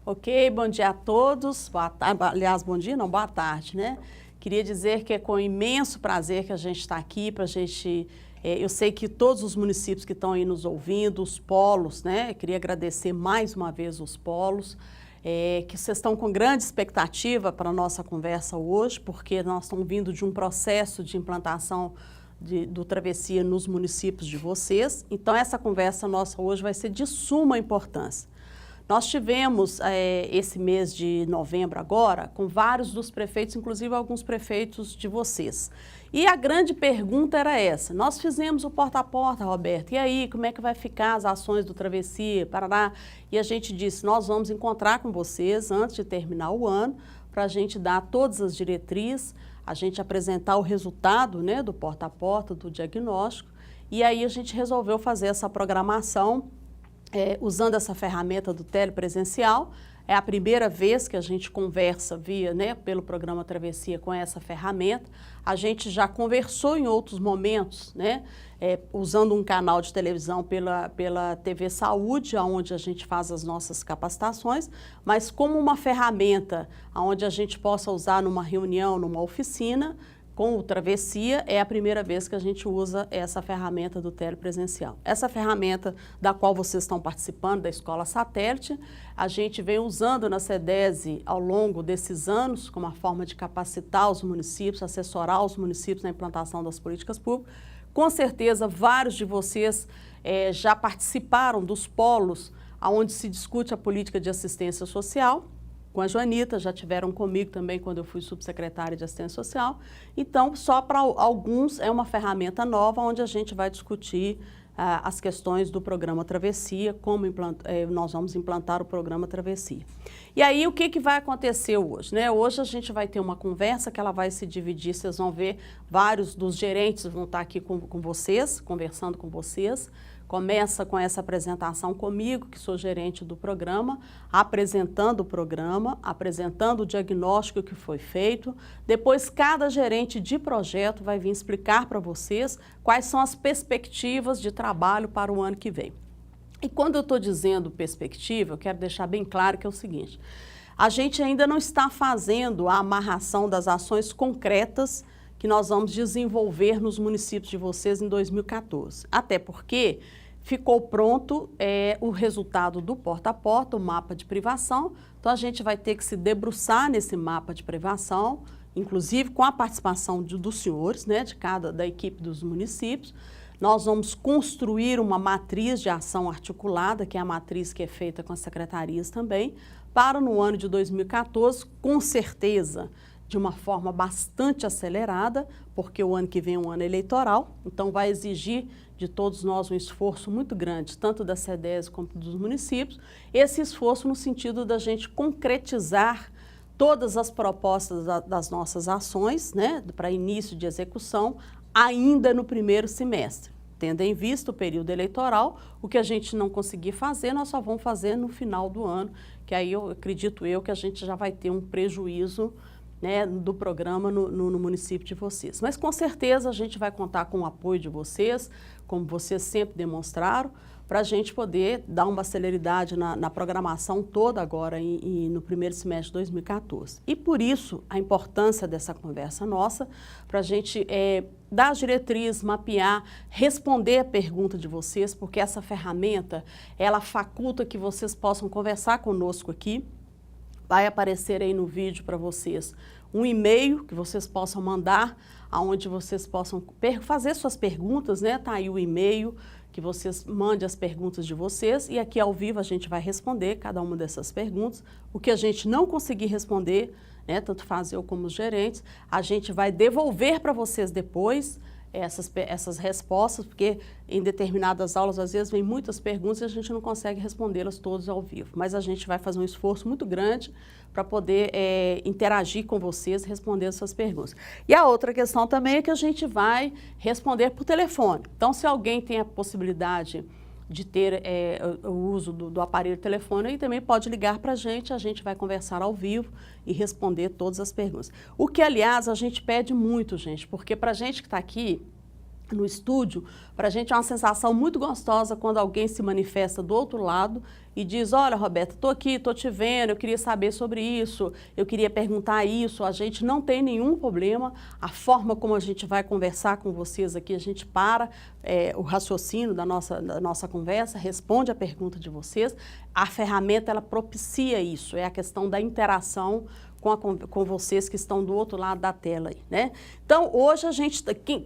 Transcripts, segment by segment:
Ok, bom dia a todos. Boa tarde, aliás, bom dia, não, boa tarde, né? Queria dizer que é com imenso prazer que a gente está aqui para a gente... eu sei que todos os municípios que estão aí nos ouvindo, os polos, né? Queria agradecer mais uma vez os polos, que vocês estão com grande expectativa para a nossa conversa hoje, porque nós estamos vindo de um processo de implantação do Travessia nos municípios de vocês. Então, essa conversa nossa hoje vai ser de suma importância. Nós tivemos esse mês de novembro agora com vários dos prefeitos, inclusive alguns prefeitos de vocês. E a grande pergunta era essa: nós fizemos o porta a porta, Roberto, e aí, como é que vai ficar as ações do Travessia, Paraná? E a gente disse, nós vamos encontrar com vocês antes de terminar o ano, para a gente dar todas as diretrizes, a gente apresentar o resultado, né, do porta a porta, do diagnóstico, e aí a gente resolveu fazer essa programação usando essa ferramenta do telepresencial. É a primeira vez que a gente conversa pelo programa Travessia com essa ferramenta. A gente já conversou em outros momentos, né, usando um canal de televisão pela TV Saúde, onde a gente faz as nossas capacitações, mas como uma ferramenta onde a gente possa usar numa reunião, numa oficina, com o Travessia, é a primeira vez que a gente usa essa ferramenta do telepresencial. Essa ferramenta da qual vocês estão participando, da Escola Satélite, a gente vem usando na CEDESE ao longo desses anos, como uma forma de capacitar os municípios, assessorar os municípios na implantação das políticas públicas. Com certeza, vários de vocês já participaram dos polos onde se discute a política de assistência social. Com a Joanita, já tiveram comigo também quando eu fui subsecretária de assistência social. Então, só para alguns é uma ferramenta nova onde a gente vai discutir as questões do programa Travessia, como nós vamos implantar o programa Travessia. E aí, o que vai acontecer hoje, né? Hoje a gente vai ter uma conversa que ela vai se dividir, vocês vão ver, vários dos gerentes vão estar aqui com vocês, conversando com vocês. Começa com essa apresentação comigo, que sou gerente do programa, apresentando o programa, apresentando o diagnóstico que foi feito. Depois, cada gerente de projeto vai vir explicar para vocês quais são as perspectivas de trabalho para o ano que vem. E quando eu estou dizendo perspectiva, eu quero deixar bem claro que é o seguinte: a gente ainda não está fazendo a amarração das ações concretas que nós vamos desenvolver nos municípios de vocês em 2014. Até porque ficou pronto o resultado do porta a porta, o mapa de privação. Então, a gente vai ter que se debruçar nesse mapa de privação, inclusive com a participação dos senhores, né, da equipe dos municípios. Nós vamos construir uma matriz de ação articulada, que é a matriz que é feita com as secretarias também, para no ano de 2014, com certeza, de uma forma bastante acelerada, porque o ano que vem é um ano eleitoral, então vai exigir de todos nós um esforço muito grande, tanto da CEDESE como dos municípios, esse esforço no sentido da gente concretizar todas as propostas das nossas ações, né, para início de execução, ainda no primeiro semestre. Tendo em vista o período eleitoral, o que a gente não conseguir fazer, nós só vamos fazer no final do ano, que aí eu acredito que a gente já vai ter um prejuízo, né, do programa no município de vocês. Mas com certeza a gente vai contar com o apoio de vocês, como vocês sempre demonstraram, para a gente poder dar uma celeridade na programação toda agora no primeiro semestre de 2014. E por isso a importância dessa conversa nossa, para a gente dar as diretrizes, mapear, responder a pergunta de vocês, porque essa ferramenta, ela faculta que vocês possam conversar conosco aqui. Vai aparecer aí no vídeo para vocês um e-mail que vocês possam mandar, aonde vocês possam fazer suas perguntas, né? Tá aí o e-mail, que vocês mandem as perguntas de vocês e aqui ao vivo a gente vai responder cada uma dessas perguntas. O que a gente não conseguir responder, né, tanto faz eu como os gerentes, a gente vai devolver para vocês depois essas respostas, porque em determinadas aulas, às vezes, vem muitas perguntas e a gente não consegue respondê-las todas ao vivo. Mas a gente vai fazer um esforço muito grande para poder interagir com vocês e responder essas perguntas. E a outra questão também é que a gente vai responder por telefone. Então, se alguém tem a possibilidade de ter o uso do aparelho telefone, aí também pode ligar para a gente vai conversar ao vivo e responder todas as perguntas. O que, aliás, a gente pede muito, gente, porque para a gente que está aqui, no estúdio, para a gente é uma sensação muito gostosa quando alguém se manifesta do outro lado e diz, olha, Roberta, estou aqui, estou te vendo, eu queria saber sobre isso, eu queria perguntar isso, a gente não tem nenhum problema, a forma como a gente vai conversar com vocês aqui, a gente para o raciocínio da nossa conversa, responde a pergunta de vocês, a ferramenta ela propicia isso, é a questão da interação com vocês que estão do outro lado da tela aí, né? Então, hoje a gente,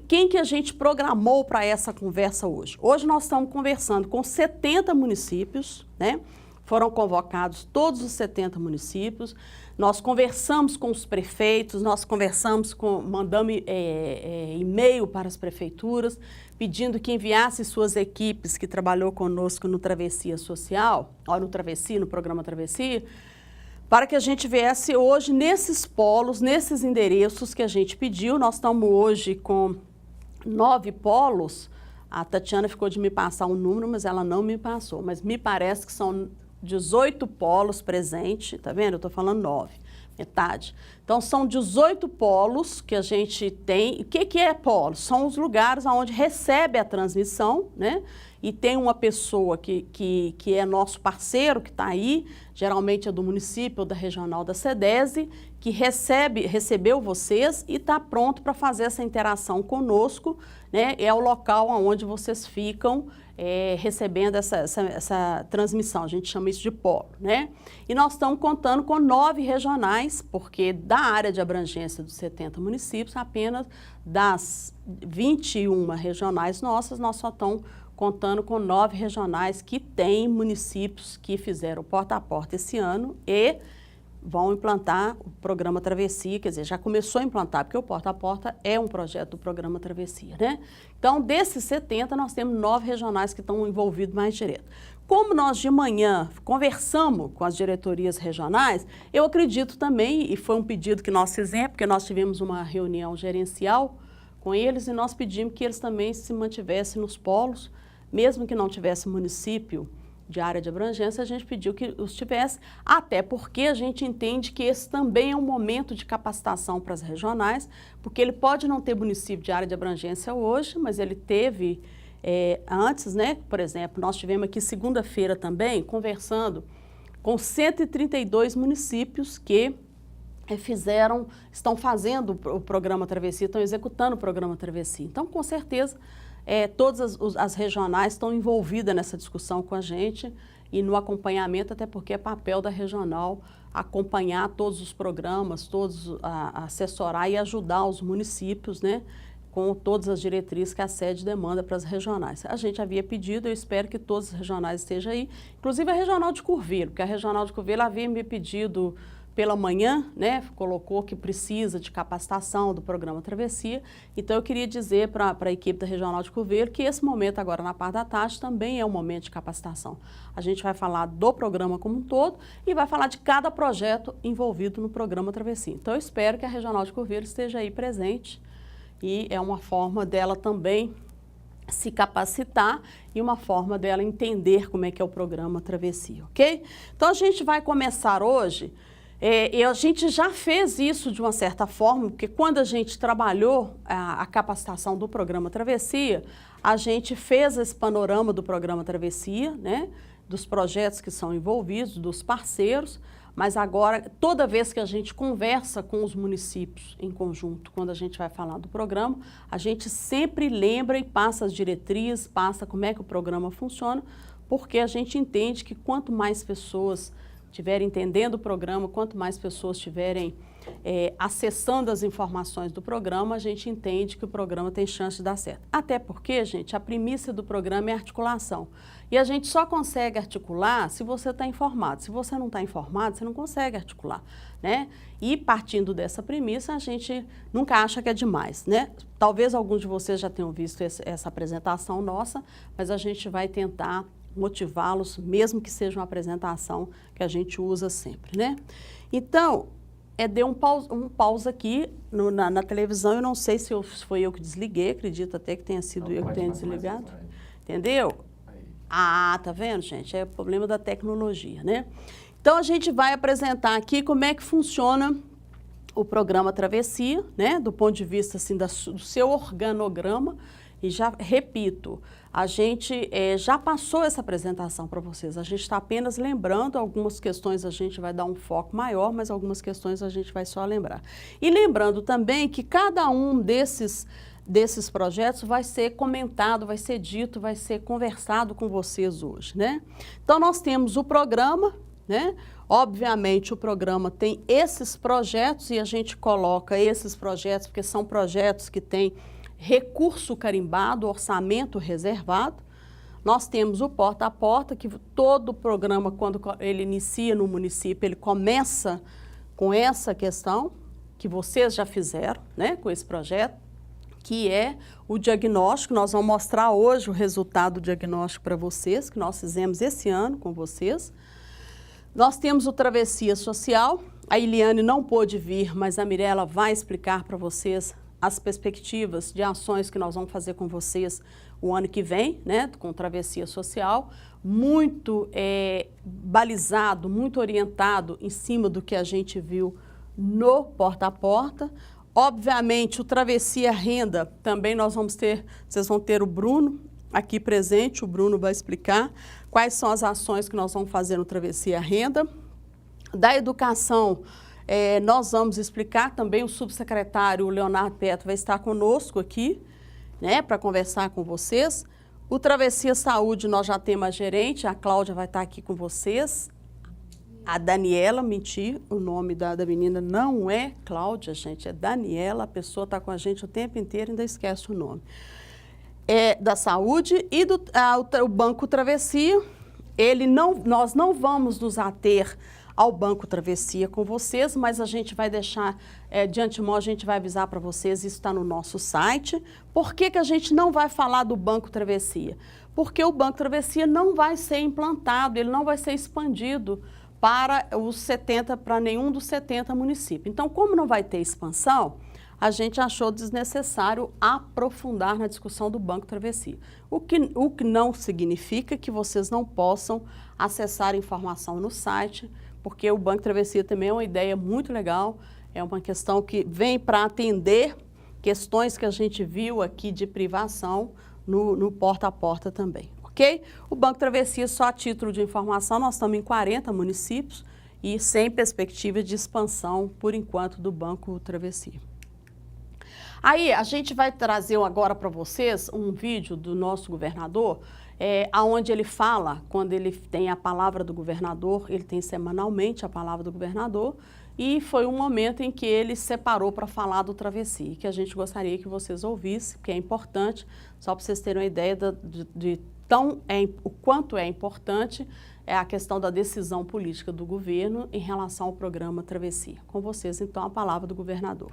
quem que a gente programou para essa conversa hoje? Hoje nós estamos conversando com 70 municípios, né? Foram convocados todos os 70 municípios, nós conversamos com os prefeitos, nós conversamos mandamos e-mail para as prefeituras, pedindo que enviasse suas equipes que trabalhou conosco no Travessia Social, ou no programa Travessia, para que a gente viesse hoje nesses polos, nesses endereços que a gente pediu. Nós estamos hoje com 9 polos. A Tatiana ficou de me passar um número, mas ela não me passou. Mas me parece que são 18 polos presentes, tá vendo? Eu estou falando 9, metade. Então, são 18 polos que a gente tem. O que é polo? São os lugares onde recebe a transmissão, né? E tem uma pessoa que é nosso parceiro, que está aí, geralmente é do município ou da regional da SEDESI, que recebeu vocês e está pronto para fazer essa interação conosco, né? É o local onde vocês ficam recebendo essa transmissão, a gente chama isso de polo, né? E nós estamos contando com 9 regionais, porque da área de abrangência dos 70 municípios, apenas das 21 regionais nossas, nós só estamos contando com 9 regionais que têm municípios que fizeram porta a porta esse ano e vão implantar o programa Travessia, quer dizer, já começou a implantar, porque o porta a porta é um projeto do programa Travessia, né? Então, desses 70, nós temos 9 regionais que estão envolvidos mais direto. Como nós de manhã conversamos com as diretorias regionais, eu acredito também, e foi um pedido que nós fizemos, porque nós tivemos uma reunião gerencial com eles e nós pedimos que eles também se mantivessem nos polos, mesmo que não tivesse município de área de abrangência, a gente pediu que os tivesse, até porque a gente entende que esse também é um momento de capacitação para as regionais, porque ele pode não ter município de área de abrangência hoje, mas ele teve antes, né? Por exemplo, nós tivemos aqui segunda-feira também, conversando com 132 municípios que estão fazendo o programa Travessia, estão executando o programa Travessia. Então, com certeza, todas as regionais estão envolvidas nessa discussão com a gente e no acompanhamento, até porque é papel da regional acompanhar todos os programas, assessorar e ajudar os municípios, né, com todas as diretrizes que a sede demanda para as regionais. A gente havia pedido, eu espero que todas as regionais estejam aí, inclusive a regional de Curvelo, porque a regional de Curvelo havia me pedido pela manhã, né, colocou que precisa de capacitação do programa Travessia. Então, eu queria dizer para a equipe da Regional de Curvelo que esse momento agora na parte da tarde também é um momento de capacitação. A gente vai falar do programa como um todo e vai falar de cada projeto envolvido no programa Travessia. Então, eu espero que a Regional de Curvelo esteja aí presente e é uma forma dela também se capacitar e uma forma dela entender como é que é o programa Travessia, ok? Então, a gente vai começar hoje. E a gente já fez isso de uma certa forma, porque quando a gente trabalhou a capacitação do programa Travessia, a gente fez esse panorama do programa Travessia, né, dos projetos que são envolvidos, dos parceiros, mas agora, toda vez que a gente conversa com os municípios em conjunto, quando a gente vai falar do programa, a gente sempre lembra e passa as diretrizes, passa como é que o programa funciona, porque a gente entende que quanto mais pessoas estiverem entendendo o programa, quanto mais pessoas estiverem acessando as informações do programa, a gente entende que o programa tem chance de dar certo. Até porque, gente, a premissa do programa é articulação. E a gente só consegue articular se você está informado. Se você não está informado, você não consegue articular, né? E partindo dessa premissa, a gente nunca acha que é demais, né? Talvez alguns de vocês já tenham visto essa apresentação nossa, mas a gente vai tentar motivá-los, mesmo que seja uma apresentação que a gente usa sempre, né? Então, deu um pause aqui na televisão, eu não sei se foi eu que desliguei, acredito até que tenha sido eu que tenha desligado, entendeu? Ah, tá vendo, gente? É o problema da tecnologia, né? Então, a gente vai apresentar aqui como é que funciona o programa Travessia, né? Do ponto de vista, assim, do seu organograma. E já repito, a gente já passou essa apresentação para vocês, a gente está apenas lembrando, algumas questões a gente vai dar um foco maior, mas algumas questões a gente vai só lembrar. E lembrando também que cada um desses projetos vai ser comentado, vai ser dito, vai ser conversado com vocês hoje, né? Então, nós temos o programa, né? Obviamente, o programa tem esses projetos e a gente coloca esses projetos porque são projetos que têm recurso carimbado, orçamento reservado. Nós temos o porta a porta, que todo o programa, quando ele inicia no município, ele começa com essa questão que vocês já fizeram, né, com esse projeto, que é o diagnóstico. Nós vamos mostrar hoje o resultado do diagnóstico para vocês, que nós fizemos esse ano com vocês. Nós temos o Travessia Social. A Eliane não pôde vir, mas a Mirella vai explicar para vocês as perspectivas de ações que nós vamos fazer com vocês o ano que vem, né, com Travessia Social, muito balizado, muito orientado em cima do que a gente viu no porta a porta. Obviamente, o Travessia Renda, também nós vamos ter, vocês vão ter o Bruno aqui presente, o Bruno vai explicar quais são as ações que nós vamos fazer no Travessia Renda. Da educação, nós vamos explicar também, o subsecretário Leonardo Petro vai estar conosco aqui, né, para conversar com vocês. O Travessia Saúde, nós já temos a gerente, a Cláudia vai estar aqui com vocês. A Daniela, menti, o nome da menina não é Cláudia, gente, é Daniela, a pessoa está com a gente o tempo inteiro e ainda esquece o nome. Da saúde e o Banco Travessia, nós não vamos nos ater ao Banco Travessia com vocês, mas a gente vai deixar, de antemão, a gente vai avisar para vocês, isso está no nosso site. Por que que a gente não vai falar do Banco Travessia? Porque o Banco Travessia não vai ser implantado, ele não vai ser expandido para nenhum dos 70 municípios. Então, como não vai ter expansão, a gente achou desnecessário aprofundar na discussão do Banco Travessia. O que não significa que vocês não possam acessar informação no site, porque o Banco Travessia também é uma ideia muito legal, é uma questão que vem para atender questões que a gente viu aqui de privação no porta a porta também, ok? O Banco Travessia, só a título de informação, nós estamos em 40 municípios e sem perspectiva de expansão, por enquanto, do Banco Travessia. Aí, a gente vai trazer agora para vocês um vídeo do nosso governador, onde ele fala, quando ele tem a palavra do governador, ele tem semanalmente a palavra do governador, e foi um momento em que ele separou para falar do Travessia, que a gente gostaria que vocês ouvissem, que é importante, só para vocês terem uma ideia o quanto é importante a questão da decisão política do governo em relação ao programa Travessia. Com vocês, então, a palavra do governador.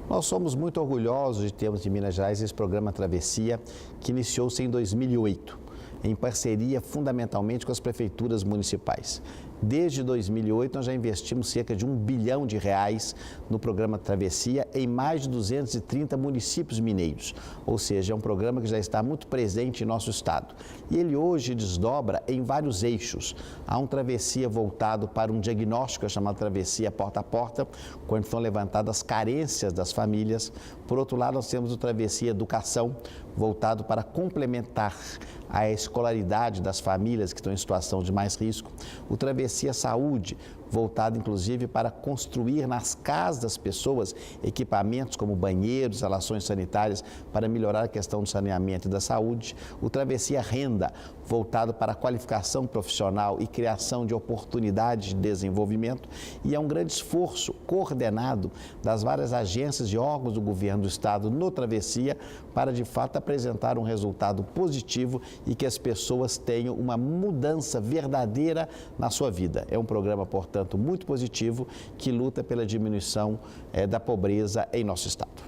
Nós somos muito orgulhosos de termos em Minas Gerais esse programa Travessia, que iniciou-se em 2008, em parceria fundamentalmente com as prefeituras municipais. Desde 2008, nós já investimos cerca de R$1 bilhão no programa Travessia em mais de 230 municípios mineiros, ou seja, é um programa que já está muito presente em nosso estado. E ele hoje desdobra em vários eixos. Há um Travessia voltado para um diagnóstico chamado Travessia Porta a Porta, quando são levantadas as carências das famílias. Por outro lado, nós temos o Travessia Educação, voltado para complementar a escolaridade das famílias que estão em situação de mais risco. O Travessia Saúde, voltado inclusive para construir nas casas das pessoas equipamentos como banheiros, instalações sanitárias para melhorar a questão do saneamento e da saúde. O Travessia Renda, voltado para a qualificação profissional e criação de oportunidades de desenvolvimento, e é um grande esforço coordenado das várias agências e órgãos do governo do estado no Travessia para de fato apresentar um resultado positivo e que as pessoas tenham uma mudança verdadeira na sua vida. É um programa, portanto, muito positivo que luta pela diminuição da pobreza em nosso estado.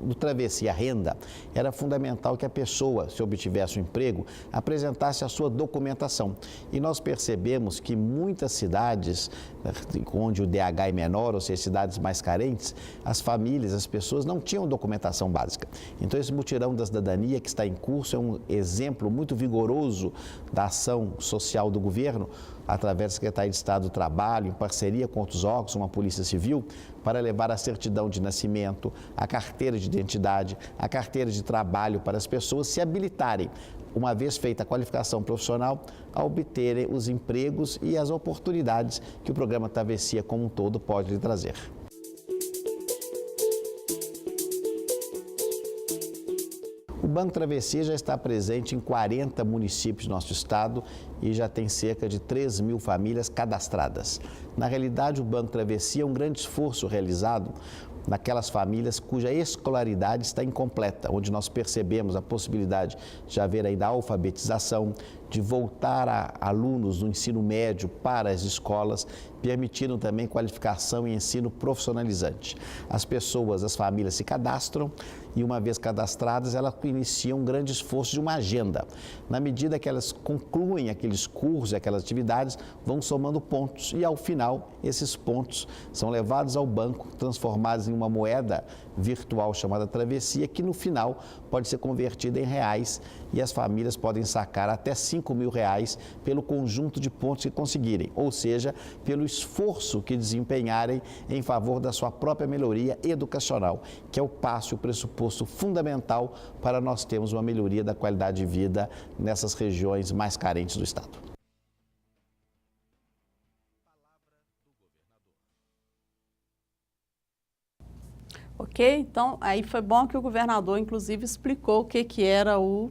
do Travessia Renda, era fundamental que a pessoa, se obtivesse um emprego, apresentasse a sua documentação. E nós percebemos que muitas cidades, onde o DH é menor, ou seja, cidades mais carentes, as famílias, as pessoas não tinham documentação básica. Então, esse mutirão da cidadania que está em curso é um exemplo muito vigoroso da ação social do governo, através da Secretaria de Estado do Trabalho, em parceria com outros órgãos, como a Polícia Civil, para levar a certidão de nascimento, a carteira de identidade, a carteira de trabalho para as pessoas se habilitarem, uma vez feita a qualificação profissional, a obterem os empregos e as oportunidades que o programa Travessia como um todo pode lhe trazer. O Banco Travessia já está presente em 40 municípios do nosso estado e já tem cerca de 3.000 famílias cadastradas. Na realidade, o Banco Travessia é um grande esforço realizado naquelas famílias cuja escolaridade está incompleta, onde nós percebemos a possibilidade de haver ainda alfabetização, de voltar a alunos do ensino médio para as escolas, permitindo também qualificação e ensino profissionalizante. As pessoas, as famílias se cadastram e, uma vez cadastradas, elas iniciam um grande esforço de uma agenda. Na medida que elas concluem aqueles cursos, aquelas atividades, vão somando pontos e, ao final, esses pontos são levados ao banco, transformados em uma moeda virtual chamada Travessia, que no final pode ser convertida em reais e as famílias podem sacar até R$5.000 pelo conjunto de pontos que conseguirem, ou seja, pelo esforço que desempenharem em favor da sua própria melhoria educacional, que é o passo e o pressuposto fundamental para nós termos uma melhoria da qualidade de vida nessas regiões mais carentes do estado. Ok? Então, aí foi bom que o governador, inclusive, explicou o que era o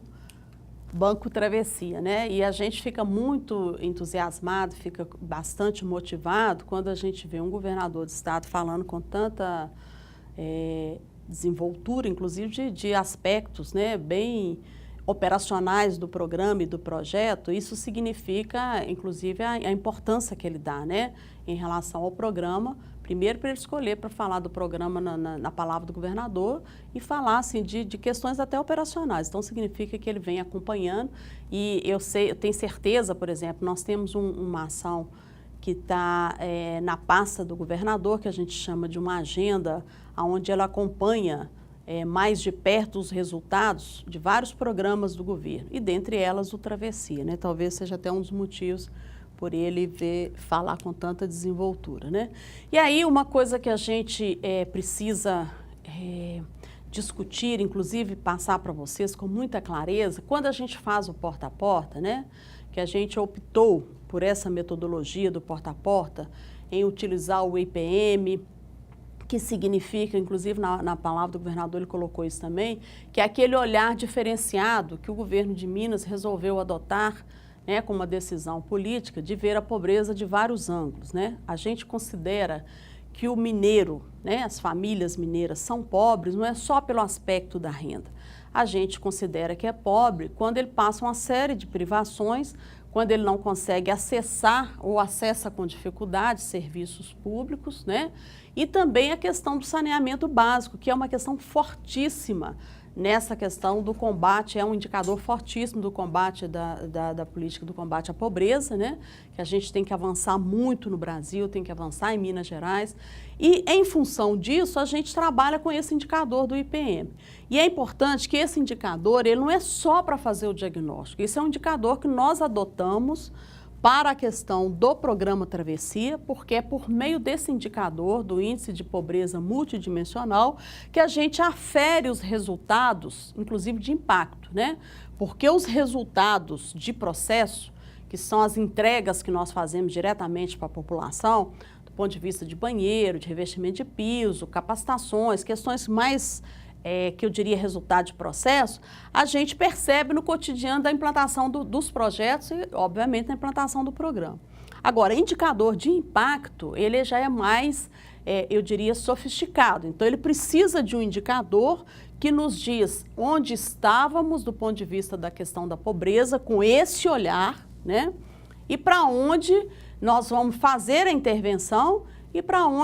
Banco Travessia, né? E a gente fica muito entusiasmado, fica bastante motivado quando a gente vê um governador de estado falando com tanta desenvoltura, inclusive de aspectos, né, bem operacionais do programa e do projeto. Isso significa, inclusive, a importância que ele dá, né, em relação ao programa. Primeiro, para ele escolher para falar do programa na palavra do governador e falar assim, de questões até operacionais. Então, significa que ele vem acompanhando e eu tenho certeza, por exemplo, nós temos uma ação que está na pasta do governador, que a gente chama de uma agenda, onde ela acompanha mais de perto os resultados de vários programas do governo, e dentre elas o Travessia, né? Talvez seja até um dos motivos por ele falar com tanta desenvoltura, né? E aí uma coisa que a gente precisa discutir, inclusive passar para vocês com muita clareza, quando a gente faz o porta a porta, né? Que a gente optou por essa metodologia do porta a porta, em utilizar o IPM, que significa, inclusive na palavra do governador ele colocou isso também, que é aquele olhar diferenciado que o governo de Minas resolveu adotar, né, com uma decisão política de ver a pobreza de vários ângulos, né? A gente considera que o mineiro, né, as famílias mineiras são pobres, não é só pelo aspecto da renda. A gente considera que é pobre quando ele passa uma série de privações, quando ele não consegue acessar ou acessa com dificuldade serviços públicos, né? E também a questão do saneamento básico, que é uma questão fortíssima nessa questão do combate, é um indicador fortíssimo do combate da política do combate à pobreza, né? Que a gente tem que avançar muito no Brasil, tem que avançar em Minas Gerais. E em função disso, a gente trabalha com esse indicador do IPM. E é importante que esse indicador, ele não é só para fazer o diagnóstico, esse é um indicador que nós adotamos para a questão do programa Travessia, porque é por meio desse indicador, do índice de pobreza multidimensional, que a gente afere os resultados, inclusive de impacto, né? Porque os resultados de processo, que são as entregas que nós fazemos diretamente para a população, do ponto de vista de banheiro, de revestimento de piso, capacitações, questões mais que eu diria resultado de processo, a gente percebe no cotidiano da implantação dos projetos e, obviamente, na implantação do programa. Agora, indicador de impacto, ele já é mais, eu diria, sofisticado. Então, ele precisa de um indicador que nos diz onde estávamos do ponto de vista da questão da pobreza, com esse olhar, né? E para onde nós vamos fazer a intervenção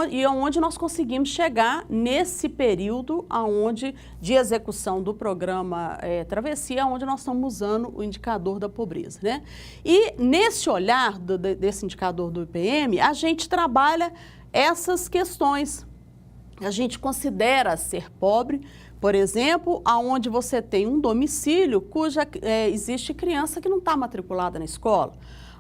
e onde nós conseguimos chegar nesse período de execução do programa Travessia, onde nós estamos usando o indicador da pobreza, né? E nesse olhar desse indicador do IPM, a gente trabalha essas questões. A gente considera ser pobre, por exemplo, aonde você tem um domicílio cuja existe criança que não está matriculada na escola,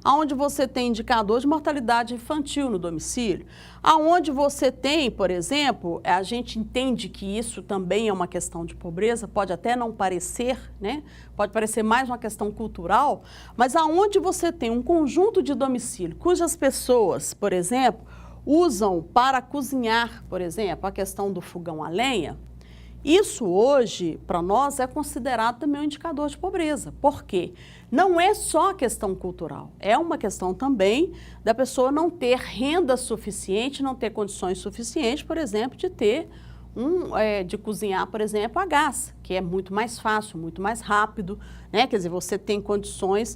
aonde você tem indicador de mortalidade infantil no domicílio, aonde você tem, por exemplo, a gente entende que isso também é uma questão de pobreza, pode até não parecer, né? Pode parecer mais uma questão cultural, mas aonde você tem um conjunto de domicílio cujas pessoas, por exemplo, usam para cozinhar, por exemplo, a questão do fogão a lenha, isso hoje, para nós, é considerado também um indicador de pobreza. Por quê? Não é só a questão cultural, é uma questão também da pessoa não ter renda suficiente, não ter condições suficientes, por exemplo, de cozinhar, por exemplo, a gás, que é muito mais fácil, muito mais rápido, né? Quer dizer, você tem condições,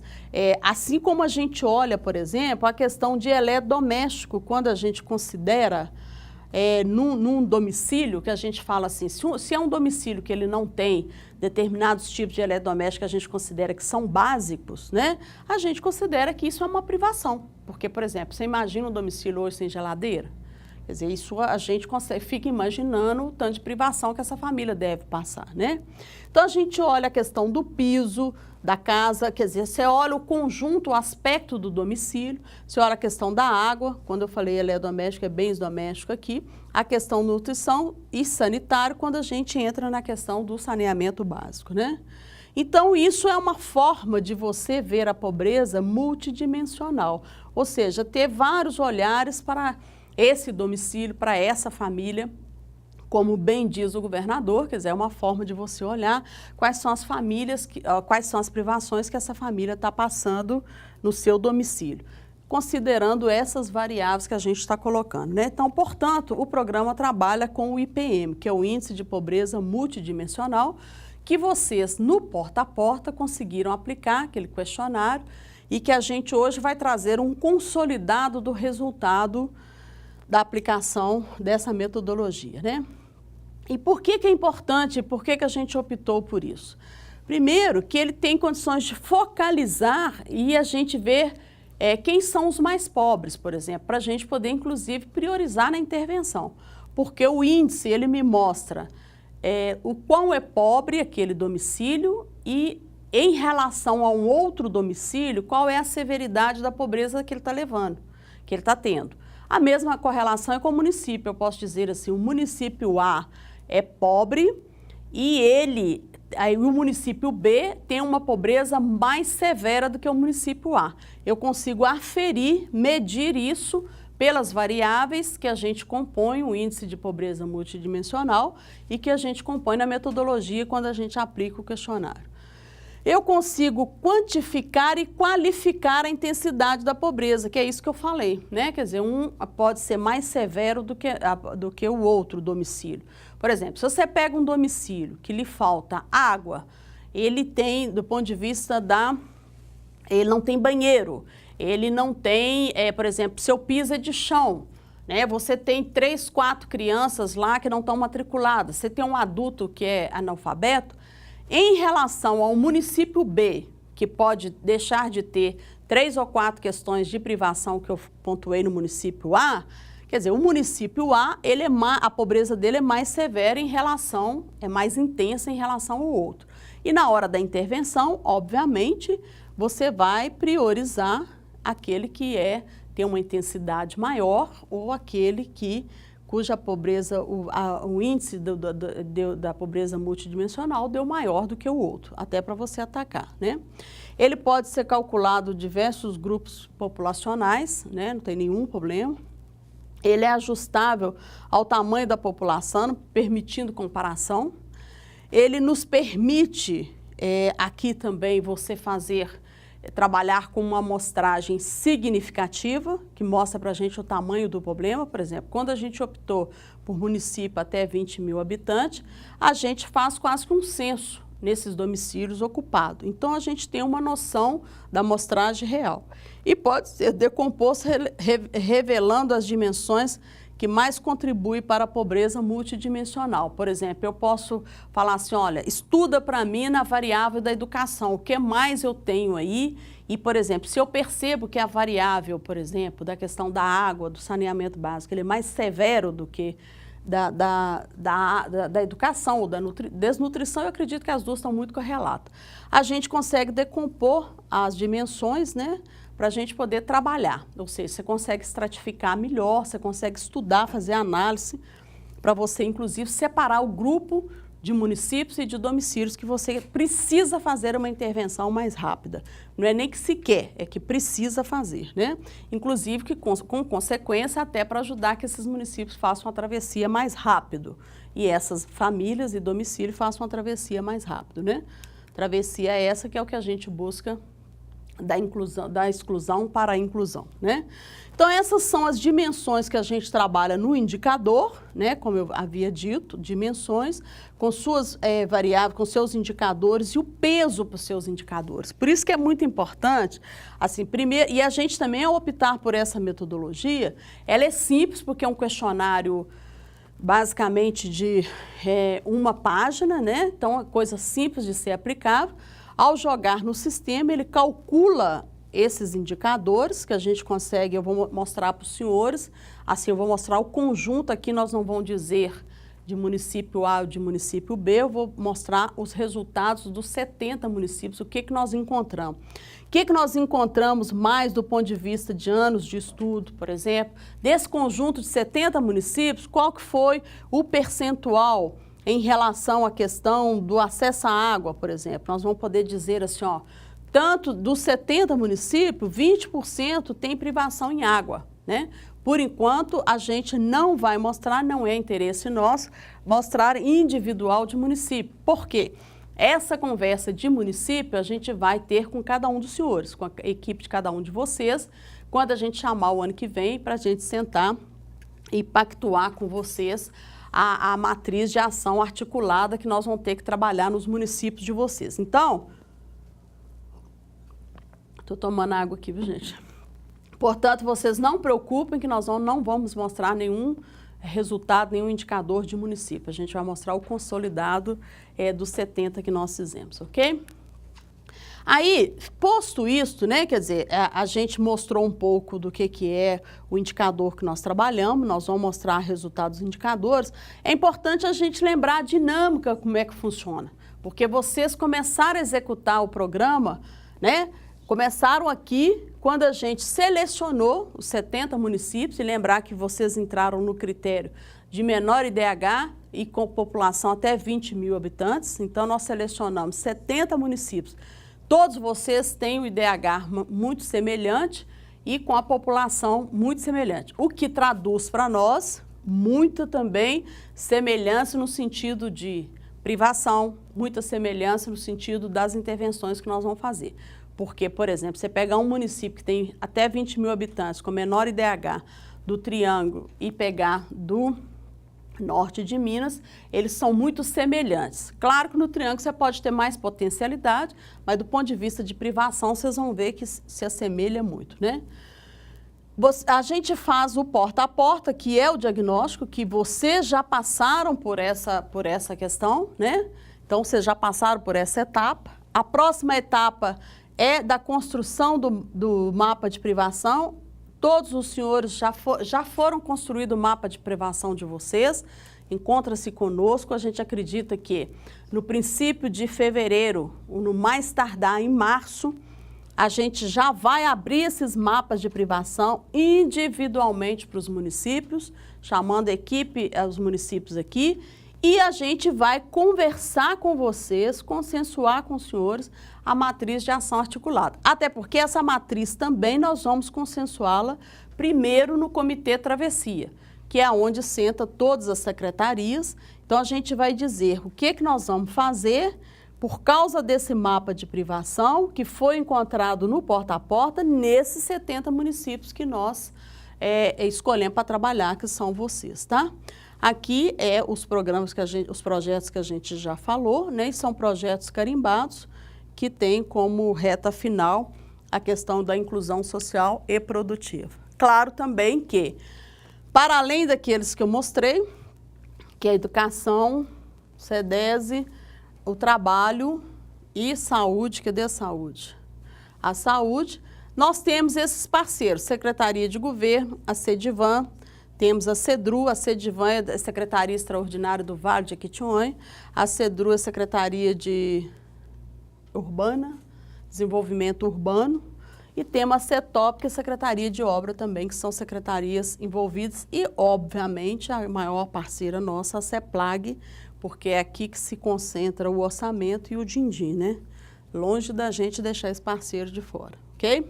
assim como a gente olha, por exemplo, a questão de eletrodoméstico, quando a gente considera num domicílio, que a gente fala assim, se é um domicílio que ele não tem determinados tipos de eletrodomésticos que a gente considera que são básicos, né? A gente considera que isso é uma privação. Porque, por exemplo, você imagina um domicílio hoje sem geladeira? Quer dizer, isso a gente fica imaginando o tanto de privação que essa família deve passar, né? Então, a gente olha a questão do piso da casa, quer dizer, você olha o conjunto, o aspecto do domicílio, você olha a questão da água, quando eu falei eletrodoméstico, é bens domésticos aqui, a questão da nutrição e sanitário, quando a gente entra na questão do saneamento básico, né? Então, isso é uma forma de você ver a pobreza multidimensional, ou seja, ter vários olhares para esse domicílio, para essa família, como bem diz o governador, quer dizer, é uma forma de você olhar quais são as famílias, quais são as privações que essa família está passando no seu domicílio, considerando essas variáveis que a gente está colocando, né? Então, portanto, o programa trabalha com o IPM, que é o Índice de Pobreza Multidimensional, que vocês, no porta a porta, conseguiram aplicar aquele questionário e que a gente hoje vai trazer um consolidado do resultado da aplicação dessa metodologia, né? E por que é importante, por que a gente optou por isso? Primeiro, que ele tem condições de focalizar e a gente ver quem são os mais pobres, por exemplo, para a gente poder, inclusive, priorizar na intervenção. Porque o índice, ele me mostra o quão é pobre aquele domicílio e, em relação a um outro domicílio, qual é a severidade da pobreza que ele está levando, que ele está tendo. A mesma correlação é com o município. Eu posso dizer assim, o município A é pobre e o município B tem uma pobreza mais severa do que o município A. Eu consigo aferir, medir isso pelas variáveis que a gente compõe, o índice de pobreza multidimensional, e que a gente compõe na metodologia quando a gente aplica o questionário. Eu consigo quantificar e qualificar a intensidade da pobreza, que é isso que eu falei, né? Quer dizer, um pode ser mais severo do que o outro domicílio. Por exemplo, se você pega um domicílio que lhe falta água, ele tem, do ponto de vista ele não tem banheiro, ele não tem, por exemplo, seu piso é de chão, né? Você tem 3, 4 crianças lá que não estão matriculadas, você tem um adulto que é analfabeto. Em relação ao município B, que pode deixar de ter 3 ou 4 questões de privação que eu pontuei no município A, quer dizer, o município A, a pobreza dele é mais severa é mais intensa em relação ao outro. E na hora da intervenção, obviamente, você vai priorizar aquele que tem uma intensidade maior ou aquele cuja pobreza, o índice da pobreza multidimensional deu maior do que o outro, até para você atacar, né? Ele pode ser calculado diversos grupos populacionais, né? Não tem nenhum problema. Ele é ajustável ao tamanho da população, permitindo comparação. Ele nos permite, aqui também, você trabalhar com uma amostragem significativa, que mostra para a gente o tamanho do problema. Por exemplo, quando a gente optou por município até 20 mil habitantes, a gente faz quase que um censo nesses domicílios ocupados. Então, a gente tem uma noção da amostragem real. E pode ser decomposto revelando as dimensões que mais contribui para a pobreza multidimensional. Por exemplo, eu posso falar assim, olha, estuda para mim na variável da educação, o que mais eu tenho aí? E, por exemplo, se eu percebo que a variável, por exemplo, da questão da água, do saneamento básico, ele é mais severo do que da educação ou da desnutrição, eu acredito que as duas estão muito correlatas. A gente consegue decompor as dimensões, né, para a gente poder trabalhar. Ou seja, você consegue estratificar melhor, você consegue estudar, fazer análise, para você, inclusive, separar o grupo de municípios e de domicílios que você precisa fazer uma intervenção mais rápida. Não é nem que se quer, é que precisa fazer, né? Inclusive que com consequência até para ajudar que esses municípios façam a travessia mais rápido e essas famílias e domicílios façam a travessia mais rápido, né? Travessia é essa que é o que a gente busca da exclusão para a inclusão, né? Então, essas são as dimensões que a gente trabalha no indicador, né? Como eu havia dito, dimensões, com suas variáveis, com seus indicadores e o peso para os seus indicadores. Por isso que é muito importante, assim, primeiro, e a gente também, ao optar por essa metodologia, ela é simples, porque é um questionário basicamente de uma página, né? Então, é coisa simples de ser aplicável. Ao jogar no sistema, ele calcula esses indicadores que a gente consegue, eu vou mostrar para os senhores, assim, eu vou mostrar o conjunto aqui, nós não vamos dizer de município A ou de município B, eu vou mostrar os resultados dos 70 municípios, o que que nós encontramos. O que que nós encontramos mais do ponto de vista de anos de estudo, por exemplo, desse conjunto de 70 municípios, qual que foi o percentual em relação à questão do acesso à água, por exemplo. Nós vamos poder dizer assim, ó, tanto dos 70 municípios, 20% tem privação em água, né? Por enquanto, a gente não vai mostrar, não é interesse nosso, mostrar individual de município. Por quê? Essa conversa de município a gente vai ter com cada um dos senhores, com a equipe de cada um de vocês, quando a gente chamar o ano que vem para a gente sentar e pactuar com vocês a matriz de ação articulada que nós vamos ter que trabalhar nos municípios de vocês. Então, estou tomando água aqui, viu, gente? Portanto, vocês não preocupem que nós não vamos mostrar nenhum resultado, nenhum indicador de município. A gente vai mostrar o consolidado dos 70 que nós fizemos, ok? Aí, posto isto, né, quer dizer, a gente mostrou um pouco do que é o indicador que nós trabalhamos, nós vamos mostrar resultados dos indicadores. É importante a gente lembrar a dinâmica, como é que funciona, porque vocês começaram a executar o programa, né, começaram aqui quando a gente selecionou os 70 municípios, e lembrar que vocês entraram no critério de menor IDH e com população até 20 mil habitantes, então nós selecionamos 70 municípios. Todos vocês têm o IDH muito semelhante e com a população muito semelhante, o que traduz para nós muita também semelhança no sentido de privação, muita semelhança no sentido das intervenções que nós vamos fazer. Porque, por exemplo, você pegar um município que tem até 20 mil habitantes com menor IDH do Triângulo e pegar do norte de Minas, eles são muito semelhantes. Claro que no Triângulo você pode ter mais potencialidade, mas do ponto de vista de privação, vocês vão ver que se assemelha muito, né? A gente faz o porta a porta, que é o diagnóstico, que vocês já passaram por essa questão, né? Então, vocês já passaram por essa etapa. A próxima etapa é da construção do mapa de privação. Todos os senhores já foram construído o mapa de privação de vocês, encontra-se conosco. A gente acredita que no princípio de fevereiro, ou no mais tardar em março, a gente já vai abrir esses mapas de privação individualmente para os municípios, chamando a equipe, os municípios aqui, e a gente vai conversar com vocês, consensuar com os senhores a matriz de ação articulada. Até porque essa matriz também nós vamos consensuá-la primeiro no Comitê Travessia, que é onde senta todas as secretarias. Então, a gente vai dizer o que nós vamos fazer por causa desse mapa de privação que foi encontrado no porta a porta nesses 70 municípios que nós escolhemos para trabalhar, que são vocês, tá? Aqui os programas os projetos que a gente já falou, né? E são projetos carimbados que têm como reta final a questão da inclusão social e produtiva. Claro também que para além daqueles que eu mostrei, que é a educação, CEDESE, o trabalho e saúde, cadê a saúde? A saúde, nós temos esses parceiros, Secretaria de Governo, a CEDIVAN, temos a CEDRU, a CEDIVAN é a Secretaria Extraordinária do Vale de Jequitinhonha, a CEDRU é a Secretaria de Urbana, Desenvolvimento Urbano, e temos a CETOP, que é a Secretaria de Obra também, que são secretarias envolvidas, e, obviamente, a maior parceira nossa, a CEPLAG, porque é aqui que se concentra o orçamento e o din-din, né? Longe da gente deixar esse parceiro de fora, ok?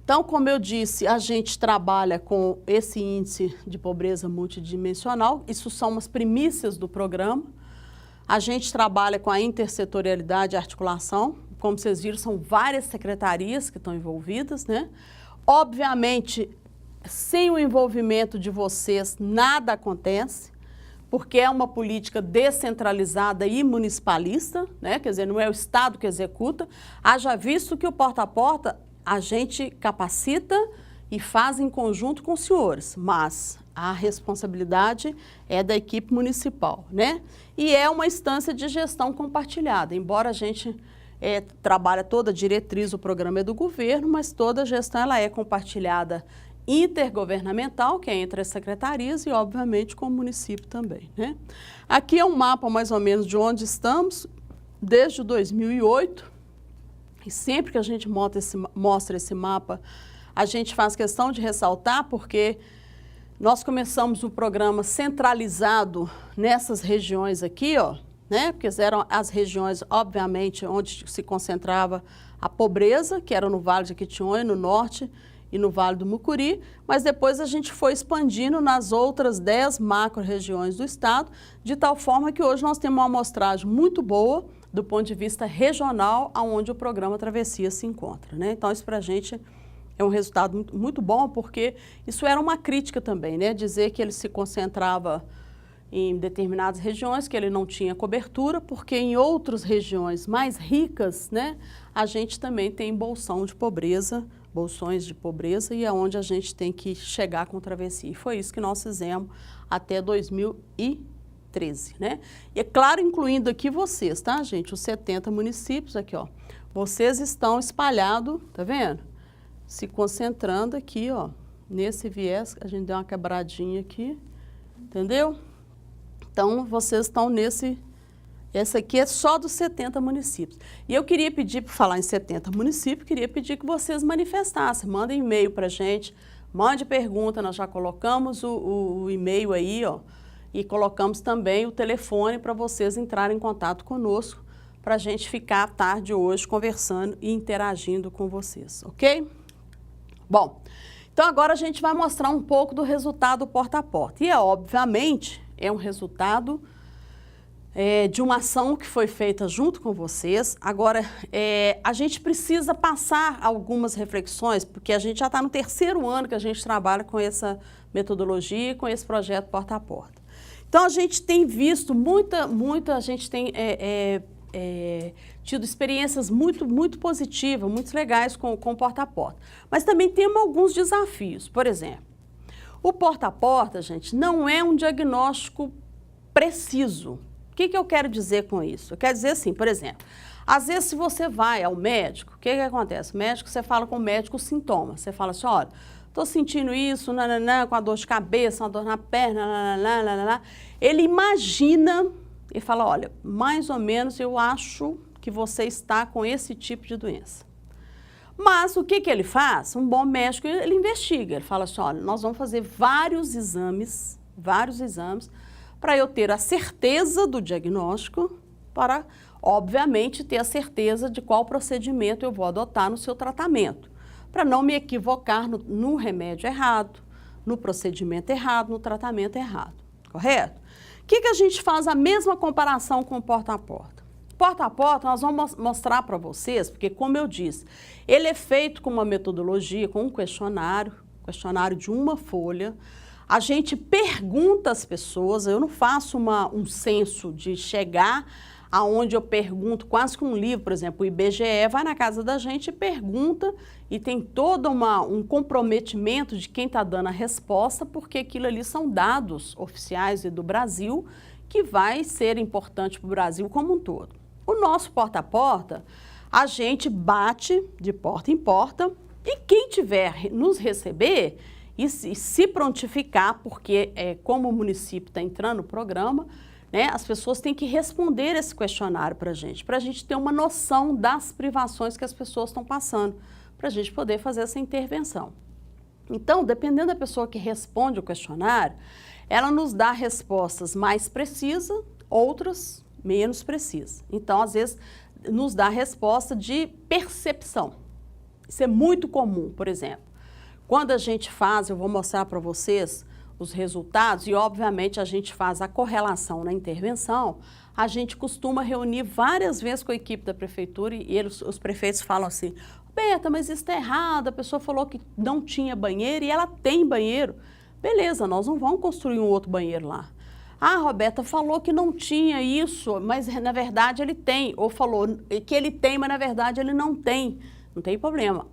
Então, como eu disse, a gente trabalha com esse índice de pobreza multidimensional, isso são as primícias do programa. A gente trabalha com a intersetorialidade e articulação, como vocês viram, são várias secretarias que estão envolvidas, né? Obviamente, sem o envolvimento de vocês, nada acontece, porque é uma política descentralizada e municipalista, né? Quer dizer, não é o Estado que executa. Haja visto que o porta a porta a gente capacita e faz em conjunto com os senhores, mas a responsabilidade é da equipe municipal, né? E é uma instância de gestão compartilhada, embora a gente trabalhe toda a diretriz, o programa é do governo, mas toda a gestão ela é compartilhada intergovernamental, que é entre as secretarias e, obviamente, com o município também, né? Aqui é um mapa mais ou menos de onde estamos, desde 2008, e sempre que a gente mostra esse mapa, a gente faz questão de ressaltar, porque nós começamos o programa centralizado nessas regiões aqui, ó, né? Porque eram as regiões, obviamente, onde se concentrava a pobreza, que era no Vale de Jequitinhonha, no norte e no Vale do Mucuri, mas depois a gente foi expandindo nas outras 10 macro-regiões do estado, de tal forma que hoje nós temos uma amostragem muito boa do ponto de vista regional, onde o programa Travessia se encontra, né? Então, isso para a gente é um resultado muito bom, porque isso era uma crítica também, né? Dizer que ele se concentrava em determinadas regiões, que ele não tinha cobertura, porque em outras regiões mais ricas, né, a gente também tem bolsões de pobreza, e é onde a gente tem que chegar com Travessia. E foi isso que nós fizemos até 2013, né? E é claro, incluindo aqui vocês, tá, gente? Os 70 municípios aqui, ó. Vocês estão espalhados, tá vendo? Se concentrando aqui, ó, nesse viés, a gente deu uma quebradinha aqui, entendeu? Então, vocês estão nesse... Essa aqui é só dos 70 municípios. E eu queria pedir, para falar em 70 municípios, queria pedir que vocês manifestassem, mandem e-mail para a gente, mande pergunta, nós já colocamos o e-mail aí, ó, e colocamos também o telefone para vocês entrarem em contato conosco, para a gente ficar à tarde hoje conversando e interagindo com vocês, ok? Bom, então agora a gente vai mostrar um pouco do resultado porta a porta. E obviamente, é um resultado de uma ação que foi feita junto com vocês. Agora, a gente precisa passar algumas reflexões, porque a gente já está no 3º ano que a gente trabalha com essa metodologia, com esse projeto porta a porta. Então, a gente tem visto a gente tem tido experiências muito positivas, muito legais com o porta a porta. Mas também temos alguns desafios. Por exemplo, o porta a porta, gente, não é um diagnóstico preciso. O que eu quero dizer com isso? Eu quero dizer assim, por exemplo, às vezes se você vai ao médico, o que acontece? O médico, você fala com o médico os sintomas. Você fala assim, olha, estou sentindo isso, nananã, com a dor de cabeça, uma dor na perna, nananã. Ele imagina e fala, olha, mais ou menos eu acho que você está com esse tipo de doença. Mas o que ele faz? Um bom médico, ele investiga. Ele fala assim, olha, nós vamos fazer vários exames, para eu ter a certeza do diagnóstico, para, obviamente, ter a certeza de qual procedimento eu vou adotar no seu tratamento, para não me equivocar no remédio errado, no procedimento errado, no tratamento errado, correto? O que a gente faz a mesma comparação com o porta a porta? Porta a porta, nós vamos mostrar para vocês, porque, como eu disse, ele é feito com uma metodologia, com um questionário de uma folha. A gente pergunta às pessoas, eu não faço um censo de chegar aonde eu pergunto, quase que um livro, por exemplo, o IBGE vai na casa da gente e pergunta, e tem todo um comprometimento de quem está dando a resposta, porque aquilo ali são dados oficiais e do Brasil, que vai ser importante para o Brasil como um todo. O nosso porta a porta, a gente bate de porta em porta, e quem tiver nos receber e se prontificar, porque como o município está entrando no programa, né, as pessoas têm que responder esse questionário para a gente ter uma noção das privações que as pessoas estão passando, para a gente poder fazer essa intervenção. Então, dependendo da pessoa que responde o questionário, ela nos dá respostas mais precisas, outras menos precisas. Então, às vezes, nos dá resposta de percepção. Isso é muito comum, por exemplo. Quando a gente faz, eu vou mostrar para vocês os resultados, e obviamente a gente faz a correlação na intervenção, a gente costuma reunir várias vezes com a equipe da prefeitura e os prefeitos falam assim, Roberta, mas isso está errado, a pessoa falou que não tinha banheiro e ela tem banheiro. Beleza, nós não vamos construir um outro banheiro lá. Ah, Roberta falou que não tinha isso, mas na verdade ele tem, ou falou que ele tem, mas na verdade ele não tem. Não tem problema.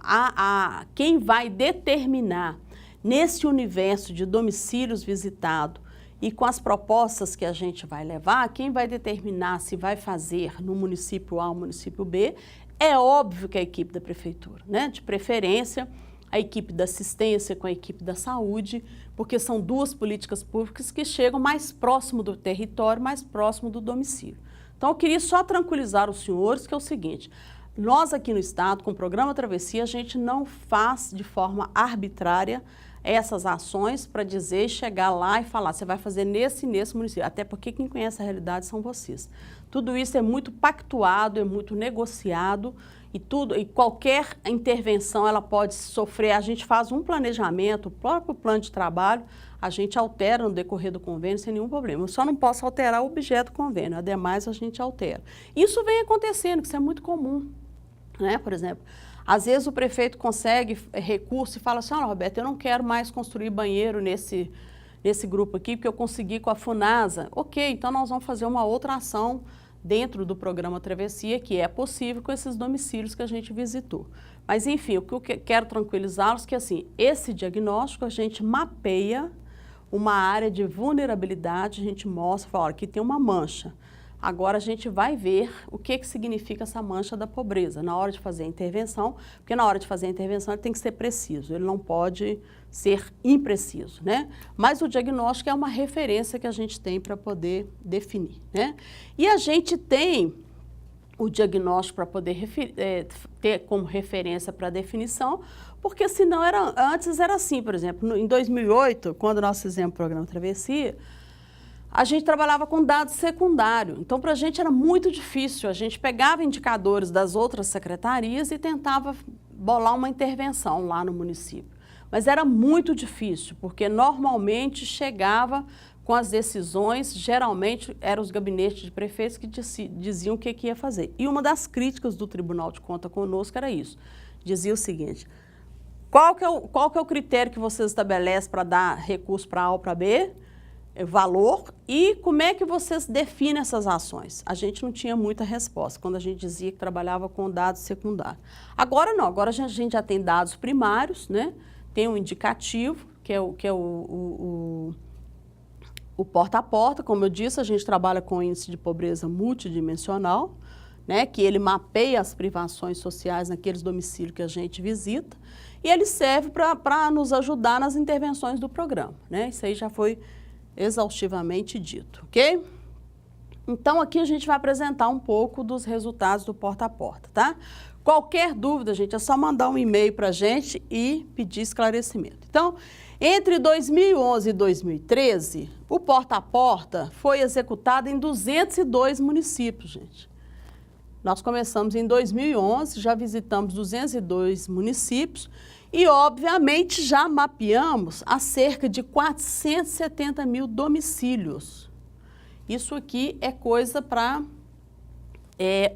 Quem vai determinar nesse universo de domicílios visitados e com as propostas que a gente vai levar, quem vai determinar se vai fazer no município A ou município B, é óbvio que é a equipe da prefeitura, né? De preferência, a equipe da assistência com a equipe da saúde, porque são duas políticas públicas que chegam mais próximo do território, mais próximo do domicílio. Então, eu queria só tranquilizar os senhores que é o seguinte, nós aqui no Estado, com o Programa Travessia, a gente não faz de forma arbitrária essas ações para dizer, chegar lá e falar, você vai fazer nesse e nesse município, até porque quem conhece a realidade são vocês. Tudo isso é muito pactuado, é muito negociado e qualquer intervenção ela pode sofrer, a gente faz um planejamento, o próprio plano de trabalho, a gente altera no decorrer do convênio sem nenhum problema. Eu só não posso alterar o objeto do convênio, ademais a gente altera. Isso vem acontecendo, isso é muito comum, né? Por exemplo, às vezes o prefeito consegue recurso e fala assim, olha, Roberto, eu não quero mais construir banheiro nesse grupo aqui, porque eu consegui com a FUNASA. Ok, então nós vamos fazer uma outra ação dentro do programa Travessia, que é possível com esses domicílios que a gente visitou. Mas, enfim, o que eu quero tranquilizá-los é que, assim, esse diagnóstico a gente mapeia uma área de vulnerabilidade, a gente mostra, fala, olha, aqui tem uma mancha. Agora a gente vai ver o que significa essa mancha da pobreza na hora de fazer a intervenção, porque na hora de fazer a intervenção ele tem que ser preciso, ele não pode ser impreciso, né? Mas o diagnóstico é uma referência que a gente tem para poder definir, né? E a gente tem o diagnóstico para poder ter como referência para definição, porque senão antes era assim, por exemplo, em 2008, quando nós fizemos o programa Travessia, a gente trabalhava com dados secundários, então para a gente era muito difícil, a gente pegava indicadores das outras secretarias e tentava bolar uma intervenção lá no município. Mas era muito difícil, porque normalmente chegava com as decisões, geralmente eram os gabinetes de prefeitos que diziam o que ia fazer. E uma das críticas do Tribunal de Contas conosco era isso, dizia o seguinte, qual que é o critério que vocês estabelecem para dar recurso para A ou para B? Valor e como é que vocês definem essas ações? A gente não tinha muita resposta quando a gente dizia que trabalhava com dados secundários. Agora não, agora a gente já tem dados primários, né? Tem um indicativo, que é o porta a porta, como eu disse, a gente trabalha com índice de pobreza multidimensional, né? Que ele mapeia as privações sociais naqueles domicílios que a gente visita e ele serve para nos ajudar nas intervenções do programa, né? Isso aí já foi exaustivamente dito, ok? Então, aqui a gente vai apresentar um pouco dos resultados do porta a porta, tá? Qualquer dúvida, gente, é só mandar um e-mail para a gente e pedir esclarecimento. Então, entre 2011 e 2013, o porta a porta foi executado em 202 municípios, gente. Nós começamos em 2011, já visitamos 202 municípios, e, obviamente, já mapeamos a cerca de 470 mil domicílios. Isso aqui é coisa para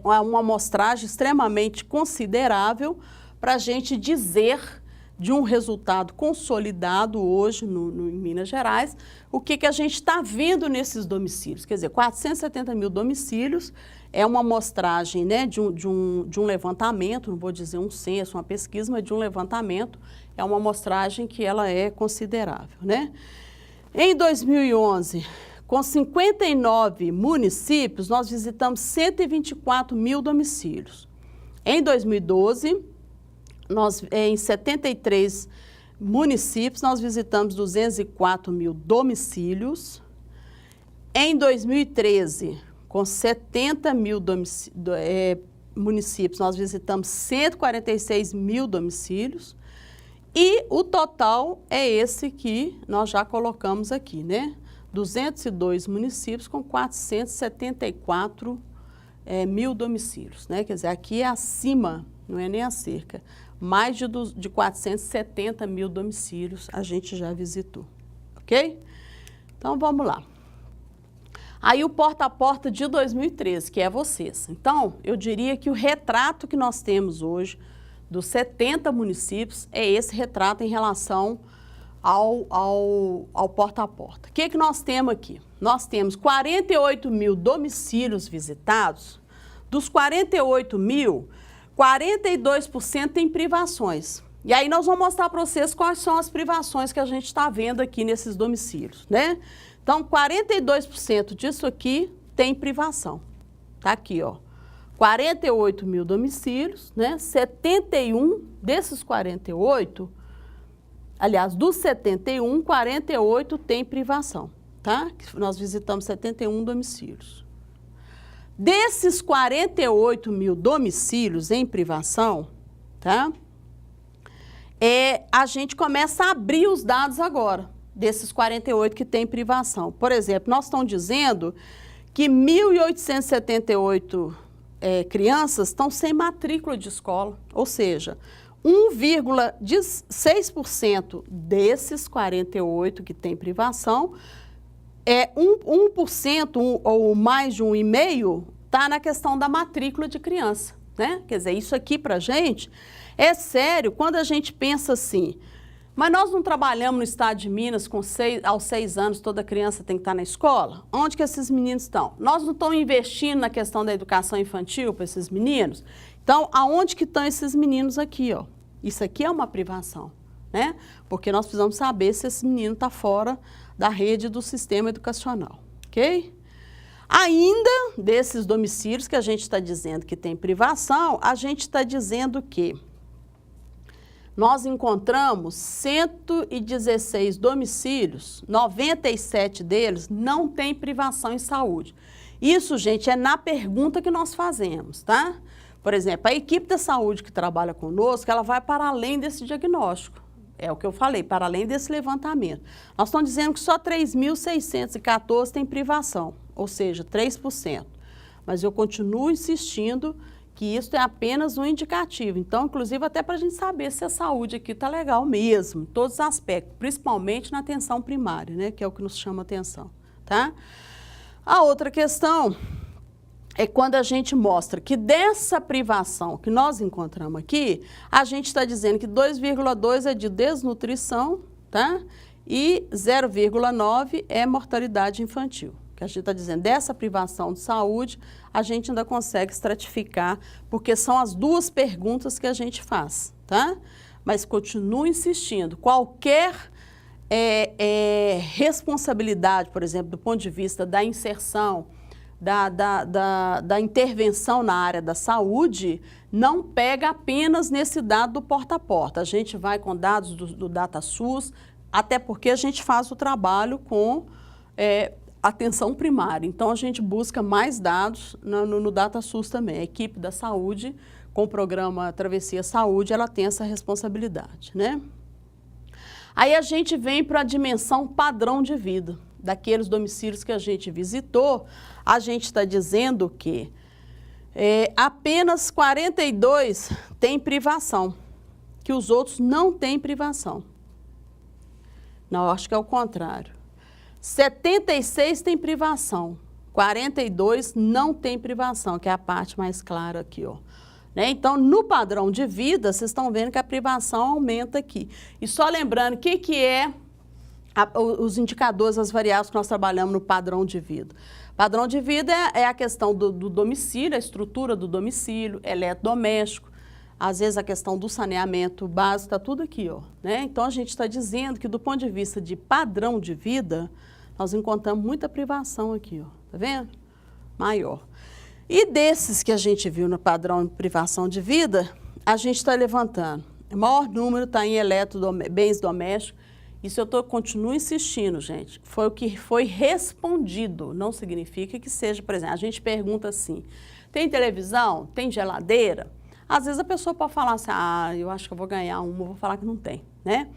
uma amostragem extremamente considerável para a gente dizer de um resultado consolidado hoje em Minas Gerais, o que a gente está vendo nesses domicílios. Quer dizer, 470 mil domicílios é uma amostragem, né, de um levantamento, não vou dizer um censo, uma pesquisa, mas de um levantamento, é uma amostragem que ela é considerável, né? Em 2011, com 59 municípios, nós visitamos 124 mil domicílios. Em 2012, em 73 municípios, nós visitamos 204 mil domicílios. Em 2013, com 70 mil municípios, nós visitamos 146 mil domicílios. E o total é esse que nós já colocamos aqui, né? 202 municípios com 474 mil domicílios, né? Quer dizer, aqui é acima, não é nem a cerca, mais de 470 mil domicílios a gente já visitou, ok? Então, vamos lá. Aí o porta a porta de 2013, que é vocês. Então, eu diria que o retrato que nós temos hoje dos 70 municípios é esse retrato em relação ao porta a porta. O que nós temos aqui? Nós temos 48 mil domicílios visitados. Dos 48 mil, 42% tem privações. E aí nós vamos mostrar para vocês quais são as privações que a gente está vendo aqui nesses domicílios, né? Então, 42% disso aqui tem privação. Tá aqui, ó. 48 mil domicílios, né? 71 desses 48, aliás, dos 71, 48 tem privação, tá? Nós visitamos 71 domicílios. Desses 48 mil domicílios em privação, tá? A gente começa a abrir os dados agora, desses 48 que tem privação. Por exemplo, nós estamos dizendo que 1.878 crianças estão sem matrícula de escola, ou seja, 1,6% desses 48 que tem privação, 1% ou mais de 1,5% está na questão da matrícula de criança, né? Quer dizer, isso aqui para a gente é sério quando a gente pensa assim, mas nós não trabalhamos no estado de Minas aos 6 anos toda criança tem que estar na escola? Onde que esses meninos estão? Nós não estamos investindo na questão da educação infantil para esses meninos? Então, aonde que estão esses meninos aqui, ó? Isso aqui é uma privação, né? Porque nós precisamos saber se esse menino está fora da rede do sistema educacional, ok? Ainda desses domicílios que a gente está dizendo que tem privação, a gente está dizendo que nós encontramos 116 domicílios, 97 deles não têm privação em saúde. Isso, gente, é na pergunta que nós fazemos, tá? Por exemplo, a equipe da saúde que trabalha conosco, ela vai para além desse diagnóstico. É o que eu falei, para além desse levantamento. Nós estamos dizendo que só 3.614 tem privação, ou seja, 3%. Mas eu continuo insistindo que isso é apenas um indicativo. Então, inclusive, até para a gente saber se a saúde aqui está legal mesmo, em todos os aspectos, principalmente na atenção primária, né, que é o que nos chama atenção, tá? A outra questão é quando a gente mostra que dessa privação que nós encontramos aqui, a gente está dizendo que 2,2 é de desnutrição, tá? E 0,9 é mortalidade infantil. Que a gente está dizendo, dessa privação de saúde, a gente ainda consegue estratificar, porque são as duas perguntas que a gente faz, tá? Mas continuo insistindo, qualquer responsabilidade, por exemplo, do ponto de vista da inserção, da intervenção na área da saúde, não pega apenas nesse dado do porta a porta. A gente vai com dados do DataSUS, até porque a gente faz o trabalho com atenção primária. Então, a gente busca mais dados no DataSUS também. A equipe da saúde, com o programa Travessia Saúde, ela tem essa responsabilidade, né? Aí a gente vem para a dimensão padrão de vida. Daqueles domicílios que a gente visitou, a gente está dizendo que apenas 42 têm privação, que os outros não têm privação. Não, eu acho que é o contrário. 76 têm privação, 42 não têm privação, que é a parte mais clara aqui, ó. Né? Então, no padrão de vida, vocês estão vendo que a privação aumenta aqui. E só lembrando, o que é os indicadores, as variáveis que nós trabalhamos no padrão de vida? Padrão de vida é a questão do domicílio, a estrutura do domicílio, eletrodoméstico, às vezes a questão do saneamento básico, está tudo aqui, ó, né? Então, a gente está dizendo que do ponto de vista de padrão de vida, nós encontramos muita privação aqui, ó, tá vendo? Maior. E desses que a gente viu no padrão de privação de vida, a gente está levantando. O maior número está em bens domésticos. Isso eu continuo insistindo, gente. Foi o que foi respondido. Não significa que seja, por exemplo, a gente pergunta assim, tem televisão? Tem geladeira? Às vezes a pessoa pode falar assim, eu acho que eu vou ganhar uma, vou falar que não tem, né?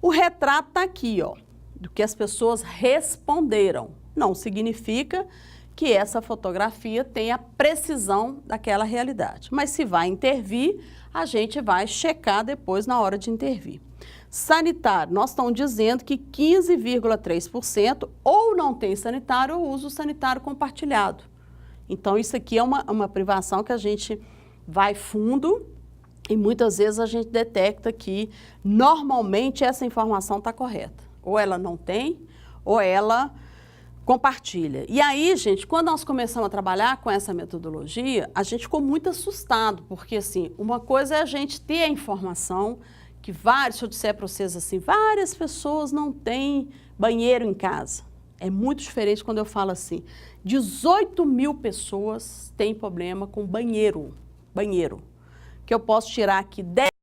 O retrato está aqui, ó, do que as pessoas responderam. Não significa que essa fotografia tenha precisão daquela realidade. Mas se vai intervir, a gente vai checar depois na hora de intervir. Sanitário, nós estamos dizendo que 15,3% ou não tem sanitário ou usa o sanitário compartilhado. Então, isso aqui é uma privação que a gente vai fundo e muitas vezes a gente detecta que normalmente essa informação está correta. Ou ela não tem, ou ela compartilha. E aí, gente, quando nós começamos a trabalhar com essa metodologia, a gente ficou muito assustado, porque assim, uma coisa é a gente ter a informação que se eu disser para vocês assim, várias pessoas não têm banheiro em casa. É muito diferente quando eu falo assim, 18 mil pessoas têm problema com banheiro, que eu posso tirar aqui 10